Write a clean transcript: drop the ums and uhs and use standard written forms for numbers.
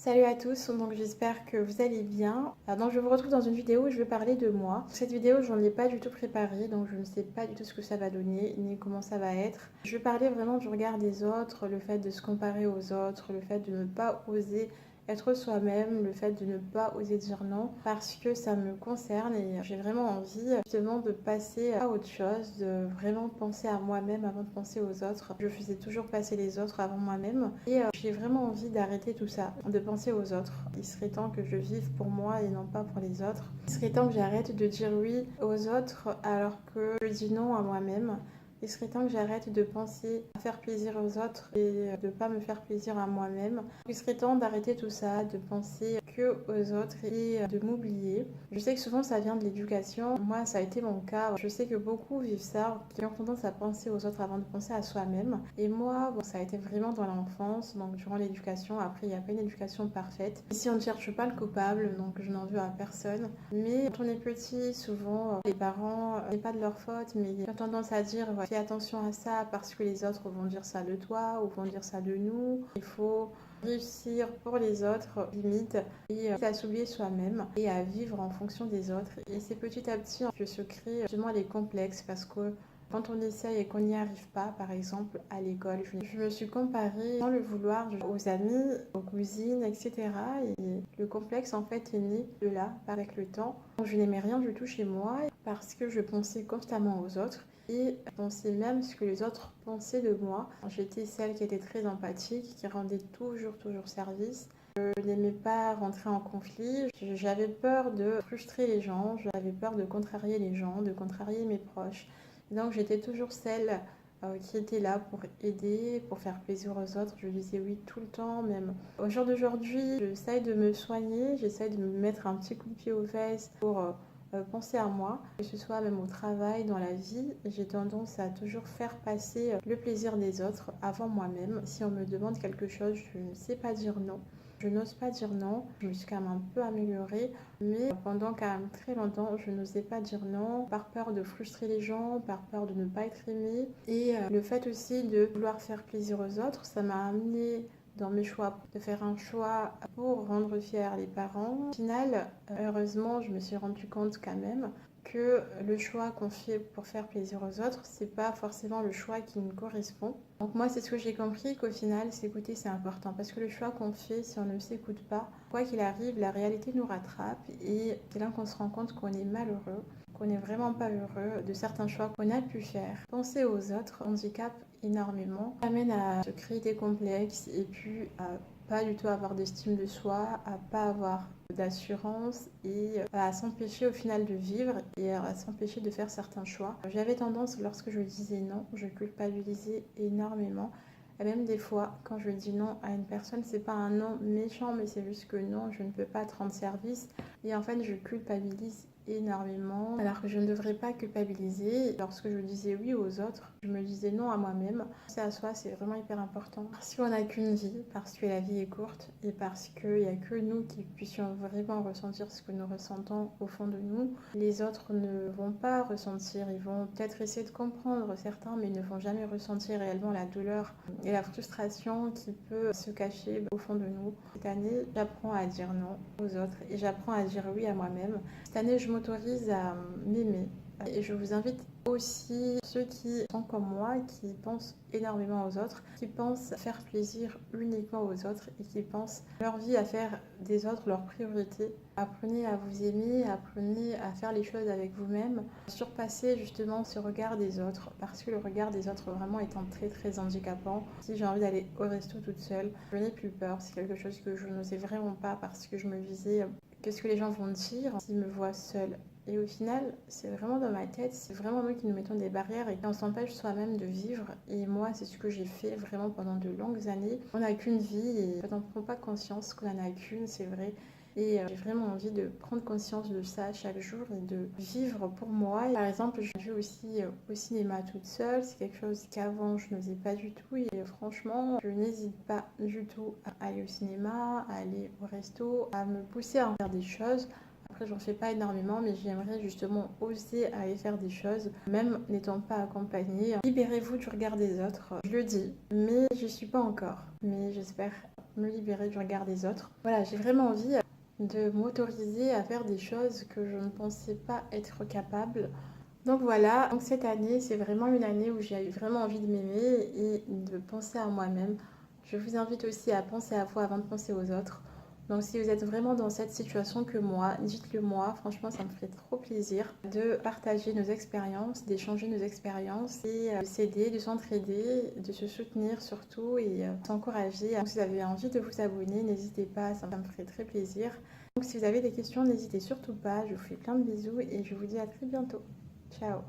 Salut à tous, donc j'espère que vous allez bien. Donc je vous retrouve dans une vidéo où je vais parler de moi. Cette vidéo, je n'en ai pas du tout préparée, donc je ne sais pas du tout ce que ça va donner, ni comment ça va être. Je vais parler vraiment du regard des autres, le fait de se comparer aux autres, le fait de ne pas oser être soi-même, le fait de ne pas oser dire non, parce que ça me concerne et j'ai vraiment envie justement de passer à autre chose, de vraiment penser à moi-même avant de penser aux autres. Je faisais toujours passer les autres avant moi-même et j'ai vraiment envie d'arrêter tout ça, de penser aux autres. Il serait temps que je vive pour moi et non pas pour les autres. Il serait temps que j'arrête de dire oui aux autres alors que je dis non à moi-même. Il serait temps que j'arrête de penser à faire plaisir aux autres et de ne pas me faire plaisir à moi-même. Il serait temps d'arrêter tout ça, de penser que aux autres et de m'oublier. Je sais que souvent ça vient de l'éducation. Moi, ça a été mon cas. Je sais que beaucoup vivent ça, qui ont tendance à penser aux autres avant de penser à soi-même. Et moi, bon, ça a été vraiment dans l'enfance, donc durant l'éducation. Après, il n'y a pas une éducation parfaite. Ici, on ne cherche pas le coupable, donc je n'en veux à personne. Mais quand on est petit, souvent, les parents, c'est pas de leur faute, mais ils ont tendance à dire fais attention à ça parce que les autres vont dire ça de toi ou vont dire ça de nous. Il faut réussir pour les autres, limite, et à s'oublier soi-même et à vivre en fonction des autres. Et c'est petit à petit que se créent justement les complexes parce que quand on essaye et qu'on n'y arrive pas, par exemple à l'école, je me suis comparée sans le vouloir aux amis, aux cousines, etc. Et le complexe en fait est né de là, avec le temps. Je n'aimais rien du tout chez moi parce que je pensais constamment aux autres et je pensais même ce que les autres pensaient de moi. J'étais celle qui était très empathique, qui rendait toujours service. Je n'aimais pas rentrer en conflit, j'avais peur de frustrer les gens, j'avais peur de contrarier les gens, de contrarier mes proches. Et donc j'étais toujours celle qui était là pour aider, pour faire plaisir aux autres. Je disais oui tout le temps, même au jour d'aujourd'hui, j'essaye de me soigner, j'essaye de me mettre un petit coup de pied aux fesses pour penser à moi, que ce soit même au travail, dans la vie. J'ai tendance à toujours faire passer le plaisir des autres avant moi-même. Si on me demande quelque chose, je ne sais pas dire non. Je n'ose pas dire non, je me suis quand même un peu améliorée, mais pendant quand même très longtemps, je n'osais pas dire non, par peur de frustrer les gens, par peur de ne pas être aimée. Et le fait aussi de vouloir faire plaisir aux autres, ça m'a amené dans mes choix, de faire un choix pour rendre fiers les parents. Au final, heureusement, je me suis rendu compte quand même que le choix qu'on fait pour faire plaisir aux autres, c'est pas forcément le choix qui nous correspond. Donc moi, c'est ce que j'ai compris, qu'au final, s'écouter, c'est important. Parce que le choix qu'on fait, si on ne s'écoute pas, quoi qu'il arrive, la réalité nous rattrape. Et c'est là qu'on se rend compte qu'on est malheureux, qu'on n'est vraiment pas heureux de certains choix qu'on a pu faire. Penser aux autres handicape énormément, amène à se créer des complexes et puis à pas du tout avoir d'estime de soi, à pas avoir d'assurance et à s'empêcher au final de vivre et à s'empêcher de faire certains choix. J'avais tendance, lorsque je disais non, je culpabilisais énormément. Et même des fois, quand je dis non à une personne, c'est pas un non méchant, mais c'est juste que non, je ne peux pas te rendre service. Et en fait, je culpabilise énormément, alors que je ne devrais pas culpabiliser. Lorsque je disais oui aux autres, je me disais non à moi-même. Penser à soi, c'est vraiment hyper important. Parce qu'on n'a qu'une vie, parce que la vie est courte et parce qu'il n'y a que nous qui puissions vraiment ressentir ce que nous ressentons au fond de nous. Les autres ne vont pas ressentir, ils vont peut-être essayer de comprendre certains, mais ils ne vont jamais ressentir réellement la douleur et la frustration qui peut se cacher au fond de nous. Cette année, j'apprends à dire non aux autres et j'apprends à dire oui à moi-même. Cette année, je m'autorise à m'aimer. Et je vous invite aussi ceux qui sont comme moi, qui pensent énormément aux autres, qui pensent faire plaisir uniquement aux autres et qui pensent leur vie à faire des autres leur priorité. Apprenez à vous aimer, apprenez à faire les choses avec vous-même, surpasser justement ce regard des autres, parce que le regard des autres vraiment étant très handicapant. Si j'ai envie d'aller au resto toute seule, je n'ai plus peur, c'est quelque chose que je n'osais vraiment pas parce que je me disais qu'est-ce que les gens vont dire s'ils me voient seule. Et au final, c'est vraiment dans ma tête, c'est vraiment nous qui nous mettons des barrières et qui on s'empêche soi-même de vivre. Et moi, c'est ce que j'ai fait vraiment pendant de longues années. On n'a qu'une vie et on n'en prend pas conscience qu'on n'en a qu'une, c'est vrai. Et j'ai vraiment envie de prendre conscience de ça chaque jour et de vivre pour moi. Et par exemple, je vais aussi au cinéma toute seule. C'est quelque chose qu'avant, je n'osais pas du tout. Et franchement, je n'hésite pas du tout à aller au cinéma, à aller au resto, à me pousser à en faire des choses Après, j'en fais pas énormément, mais j'aimerais justement oser aller faire des choses, même n'étant pas accompagnée. Libérez-vous du regard des autres. Je le dis, mais je suis pas encore. Mais j'espère me libérer du regard des autres. Voilà, j'ai vraiment envie de m'autoriser à faire des choses que je ne pensais pas être capable. Donc voilà, donc cette année, c'est vraiment une année où j'ai eu vraiment envie de m'aimer et de penser à moi-même. Je vous invite aussi à penser à vous avant de penser aux autres. Donc si vous êtes vraiment dans cette situation que moi, dites-le moi. Franchement, ça me ferait trop plaisir de partager nos expériences, d'échanger nos expériences et de s'aider, de s'entraider, de se soutenir surtout et s'encourager. Donc si vous avez envie de vous abonner, n'hésitez pas, ça me ferait très plaisir. Donc si vous avez des questions, n'hésitez surtout pas. Je vous fais plein de bisous et je vous dis à très bientôt. Ciao.